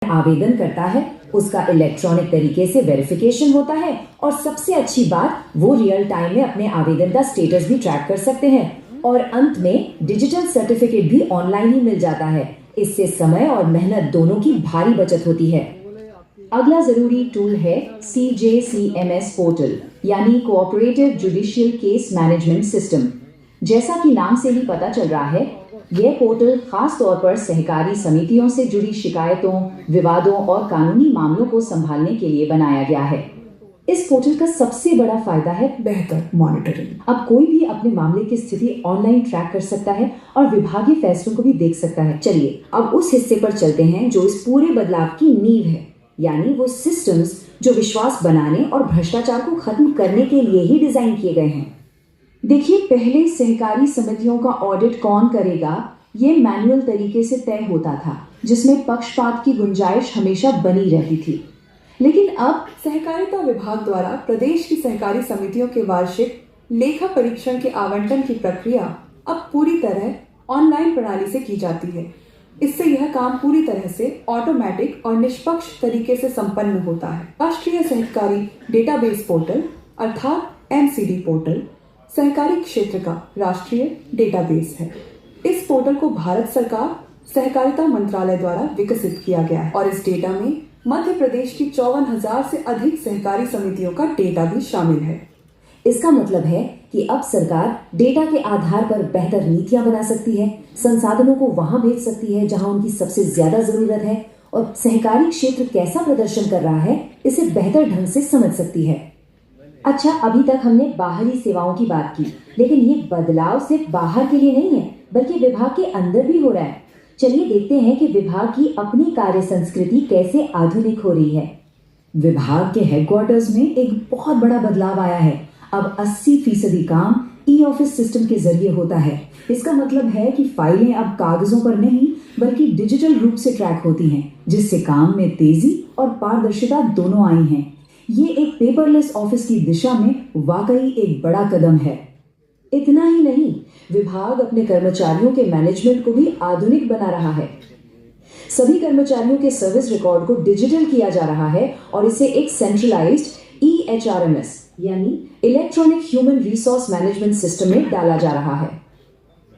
आवेदन करता है, उसका इलेक्ट्रॉनिक तरीके से वेरिफिकेशन होता है और सबसे अच्छी बात, वो रियल टाइम में अपने आवेदन का स्टेटस भी ट्रैक कर सकते हैं और अंत में डिजिटल सर्टिफिकेट भी ऑनलाइन ही मिल जाता है। इससे समय और मेहनत दोनों की भारी बचत होती है। अगला जरूरी टूल है CJCMS पोर्टल यानी cooperative judicial case management system. जैसा कि नाम से ही पता चल रहा है, यह पोर्टल खास तौर पर सहकारी समितियों से जुड़ी शिकायतों, विवादों और कानूनी मामलों को संभालने के लिए बनाया गया है। इस पोर्टल का सबसे बड़ा फायदा है बेहतर मॉनिटरिंग। अब कोई भी अपने मामले की स्थिति ऑनलाइन ट्रैक कर सकता है और विभागीय फैसलों को भी देख सकता है। चलिए अब उस हिस्से पर चलते हैं जो इस पूरे बदलाव की नींव है, यानी वो सिस्टम्स जो विश्वास बनाने और भ्रष्टाचार को खत्म करने के लिए ही डिजाइन किए गए हैं। देखिए, पहले सहकारी समितियों का ऑडिट कौन करेगा, ये मैनुअल तरीके से तय होता था, जिसमें पक्षपात की गुंजाइश हमेशा बनी रहती थी। लेकिन अब सहकारिता विभाग द्वारा प्रदेश की सहकारी समितियों के वार्षिक लेखा परीक्षण के आवंटन की प्रक्रिया अब पूरी तरह ऑनलाइन प्रणाली से की जाती है। इससे यह काम पूरी तरह से ऑटोमेटिक और निष्पक्ष तरीके से संपन्न होता है। राष्ट्रीय सहकारी डेटाबेस पोर्टल अर्थात NCD पोर्टल सहकारी क्षेत्र का राष्ट्रीय डेटाबेस है। इस पोर्टल को भारत सरकार सहकारिता मंत्रालय द्वारा विकसित किया गया है और इस डेटा में मध्य प्रदेश की 54,000 से अधिक सहकारी समितियों का डेटा भी शामिल है। इसका मतलब है कि अब सरकार डेटा के आधार पर बेहतर नीतियां बना सकती है, संसाधनों को वहां भेज सकती है जहां उनकी सबसे ज्यादा जरूरत है और सहकारी क्षेत्र कैसा प्रदर्शन कर रहा है इसे बेहतर ढंग से समझ सकती है। अच्छा, अभी तक हमने बाहरी सेवाओं की बात की, लेकिन ये बदलाव सिर्फ बाहर के लिए नहीं है, बल्कि विभाग के अंदर भी हो रहा है। चलिए देखते हैं कि विभाग की अपनी कार्य संस्कृति कैसे आधुनिक हो रही है। विभाग के हेडक्वार्टर्स में एक बहुत बड़ा बदलाव आया है। अब 80% काम ई-ऑफिस सिस्टम के जरिए होता है। इसका मतलब है कि फाइलें अब कागजों पर नहीं बल्कि डिजिटल रूप से ट्रैक होती हैं, जिससे काम में तेजी और पारदर्शिता दोनों आई हैं। ये एक पेपरलेस ऑफिस की दिशा में वाकई एक बड़ा कदम है। इतना ही नहीं, विभाग अपने कर्मचारियों के मैनेजमेंट को भी आधुनिक बना रहा है। सभी कर्मचारियों के सर्विस रिकॉर्ड को डिजिटल किया जा रहा है और इसे एक सेंट्रलाइज्ड EHRMS यानी electronic human resource management system में डाला जा रहा है।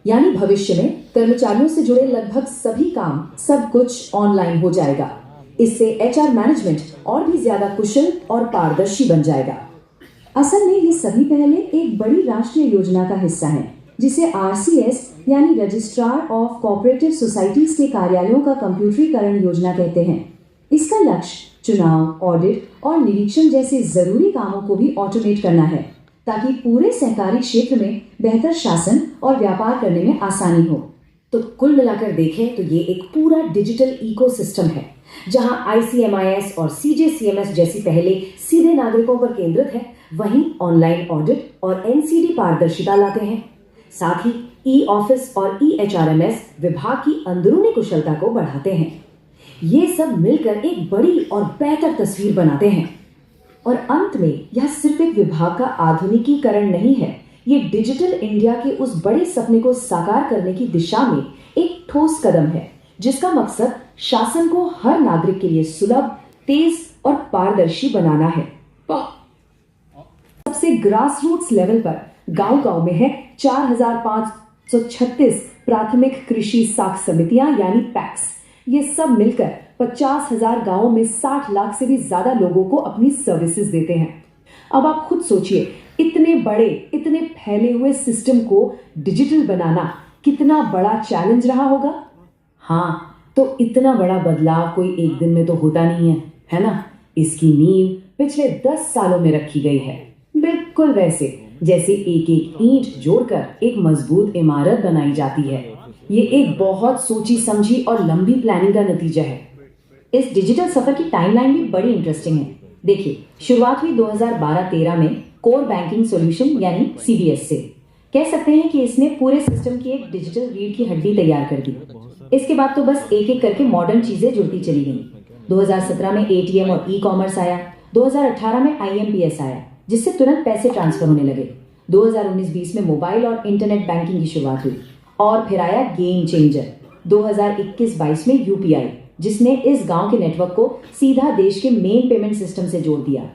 यानी भविष्य में कर्मचारियों से जुड़े लगभग सभी काम, सब कुछ ऑनलाइन हो जाएगा। इससे HR मैनेजमेंट और भी ज्यादा कुशल और पारदर्शी बन जाएगा। असल में ये सभी पहले एक बड़ी राष्ट्रीय योजना का हिस्सा है, जिसे RCS यानी रजिस्ट्रार ऑफ कोऑपरेटिव सोसाइटीज के कार्यालयों का कंप्यूटरीकरण योजना कहते हैं। इसका लक्ष्य चुनाव, ऑडिट और निरीक्षण जैसे जरूरी कामों को भी ऑटोमेट करना है, ताकि पूरे सहकारी क्षेत्र में बेहतर शासन और व्यापार करने में आसानी हो। तो कुल मिलाकर देखें तो ये एक पूरा डिजिटल इकोसिस्टम है, जहां ICMIS और CJCMS जैसी पहले सीधे नागरिकों पर केंद्रित है, वहीं ऑनलाइन ऑडिट और NCD पारदर्शिता लाते हैं। साथ ही ई-ऑफिस और EHRMS विभाग की अंदरूनी कुशलता को बढ़ाते हैं। ये सब मिलकर एक बड़ी और बेहतर तस्वीर बनाते हैं। और अंत में यह सिर्फ एक विभाग का आधुनिकीकरण नहीं है, ये डिजिटल इंडिया के उस बड़े सपने को साकार करने की दिशा में एक ठोस कदम है, जिसका मकसद शासन को हर नागरिक के लिए सुलभ, तेज और पारदर्शी बनाना है। सबसे ग्रास रूट्स लेवल पर गांव-गांव में है 4,536 प्राथमिक कृषि साख समितियां यानी पैक्स। ये सब मिलकर 50,000 गांवों में 60 लाख से भी ज्यादा लोगों को अपनी सर्विसेज देते हैं। अब आप खुद सोचिए, इतने बड़े, इतने फैले हुए सिस्टम को डिजिटल बनाना कितना बड़ा चैलेंज रहा होगा। हाँ, तो इतना बड़ा बदलाव कोई एक दिन में तो होता नहीं है ना? इसकी नींव पिछले 10 सालों में रखी गई है। बिल्कुल वैसे जैसे एक एक ईंट जोड़कर एक मजबूत इमारत बनाई जाती है। ये एक बहुत सोची समझी और लंबी प्लानिंग का नतीजा है। इस डिजिटल सफर की टाइमलाइन भी बड़ी इंटरेस्टिंग है। देखिए, शुरुआत हुई 2012-13 में कोर बैंकिंग सॉल्यूशन यानी CBS से। कह सकते हैं कि इसने पूरे सिस्टम की एक डिजिटल रीढ़ की हड्डी तैयार कर दी। इसके बाद तो बस एक एक करके मॉडर्न चीजें जुड़ती चली गईं। 2017 में ATM और ई-कॉमर्स आया। 2018 में IMPS आया, जिससे तुरंत पैसे ट्रांसफर होने लगे। 2019-20 में मोबाइल और इंटरनेट बैंकिंग की शुरुआत हुई और फिर आया गेम चेंजर 2021-22 में UPI जिसने इस गांव के नेटवर्क को सीधा देश के मेन पेमेंट सिस्टम से जोड़ दिया।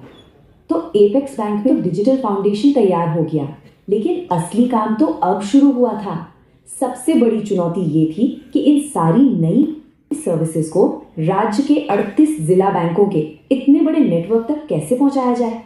तो एपेक्स बैंक में डिजिटल फाउंडेशन तैयार हो गया, लेकिन असली काम तो अब शुरू हुआ था। सबसे बड़ी चुनौती ये थी कि इन सारी नई सर्विसेज को राज्य के 38 जिला बैंकों के इतने बड़े नेटवर्क तक कैसे पहुंचाया जाए।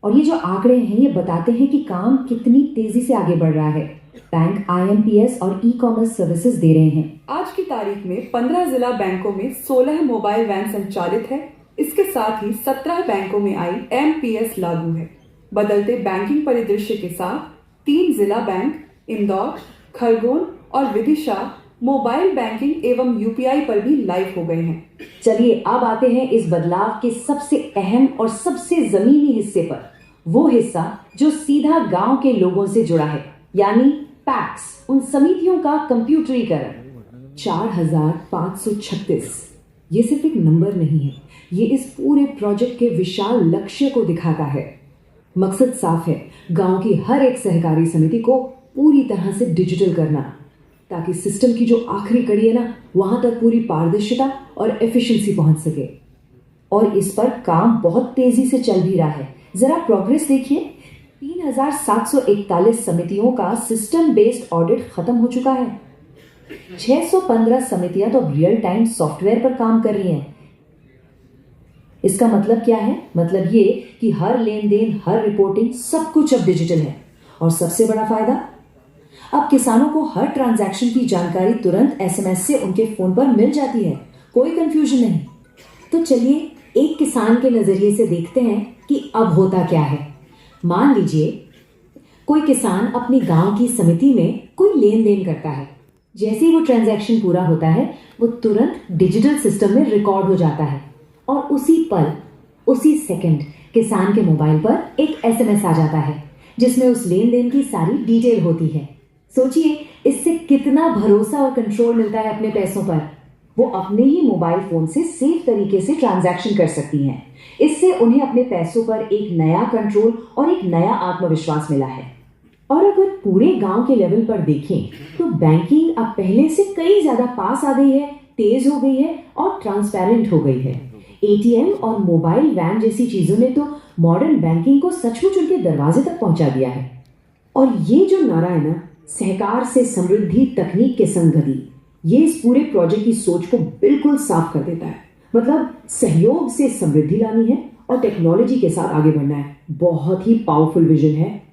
और ये जो आंकड़े हैं ये बताते हैं कि काम कितनी तेजी से आगे बढ़ रहा है। बैंक IMPS और ई-कॉमर्स सर्विसेज दे रहे हैं। आज की तारीख में 15 जिला बैंकों में 16 मोबाइल वैन संचालित है। इसके साथ ही 17 बैंकों में IMPS लागू है। बदलते बैंकिंग परिदृश्य के साथ 3 जिला बैंक इंदौर, खरगोन और विदिशा मोबाइल बैंकिंग एवं UPI पर भी लाइव हो गए हैं। चलिए अब आते हैं इस बदलाव के सबसे अहम और सबसे जमीनी हिस्से पर, वो हिस्सा जो सीधा गांव के लोगों से जुड़ा है, यानी पैक्स, उन समितियों का कंप्यूटरीकरण। 4536 ये सिर्फ एक नंबर नहीं है, ये इस पूरे प्रोजेक्ट के विशाल लक्ष्य को दिखाता है। मकसद साफ है, गांव की हर एक सहकारी समिति को पूरी तरह से डिजिटल करना, ताकि सिस्टम की जो आखिरी कड़ी है ना, वहां तक पूरी पारदर्शिता और एफिशिएंसी पहुंच सके। और इस पर काम बहुत तेजी से चल भी रहा है। जरा प्रोग्रेस देखिए। 3741 समितियों का सिस्टम बेस्ड ऑडिट खत्म हो चुका है। 615 समितियां तो रियल टाइम सॉफ्टवेयर पर काम कर रही हैं। इसका मतलब क्या है? मतलब ये कि हर लेन देन, हर रिपोर्टिंग, सब कुछ अब डिजिटल है। और सबसे बड़ा फायदा, अब किसानों को हर ट्रांजैक्शन की जानकारी तुरंत SMS से उनके फोन पर मिल जाती है। कोई कंफ्यूजन नहीं। तो चलिए एक किसान के नजरिए से देखते हैं कि अब होता क्या है। मान लीजिए कोई किसान अपने गांव की समिति में कोई लेन देन करता है। जैसे ही वो ट्रांजैक्शन पूरा होता है, वो तुरंत डिजिटल सिस्टम में रिकॉर्ड हो जाता है और उसी पल, उसी सेकंड किसान के मोबाइल पर एक SMS आ जाता है जिसमें उस लेन देन की सारी डिटेल होती है। सोचिए इससे कितना भरोसा और कंट्रोल मिलता है अपने पैसों पर। वो अपने ही मोबाइल फोन से सेफ तरीके से ट्रांजैक्शन कर सकती हैं। इससे उन्हें अपने पैसों पर एक नया कंट्रोल और एक नया आत्मविश्वास मिला है। और अगर पूरे गांव के लेवल पर देखें तो बैंकिंग अब पहले से कई ज्यादा पास आ गई है, तेज हो गई है और ट्रांसपेरेंट हो गई है। ATM और मोबाइल वैन जैसी चीजों ने तो मॉडर्न बैंकिंग को सचमुच उनके दरवाजे तक पहुंचा दिया है। और ये जो नारा है ना, सहकार से समृद्धि, तकनीक के संग गति, ये इस पूरे प्रोजेक्ट की सोच को बिल्कुल साफ कर देता है। मतलब सहयोग से समृद्धि लानी है और टेक्नोलॉजी के साथ आगे बढ़ना है। बहुत ही पावरफुल विजन है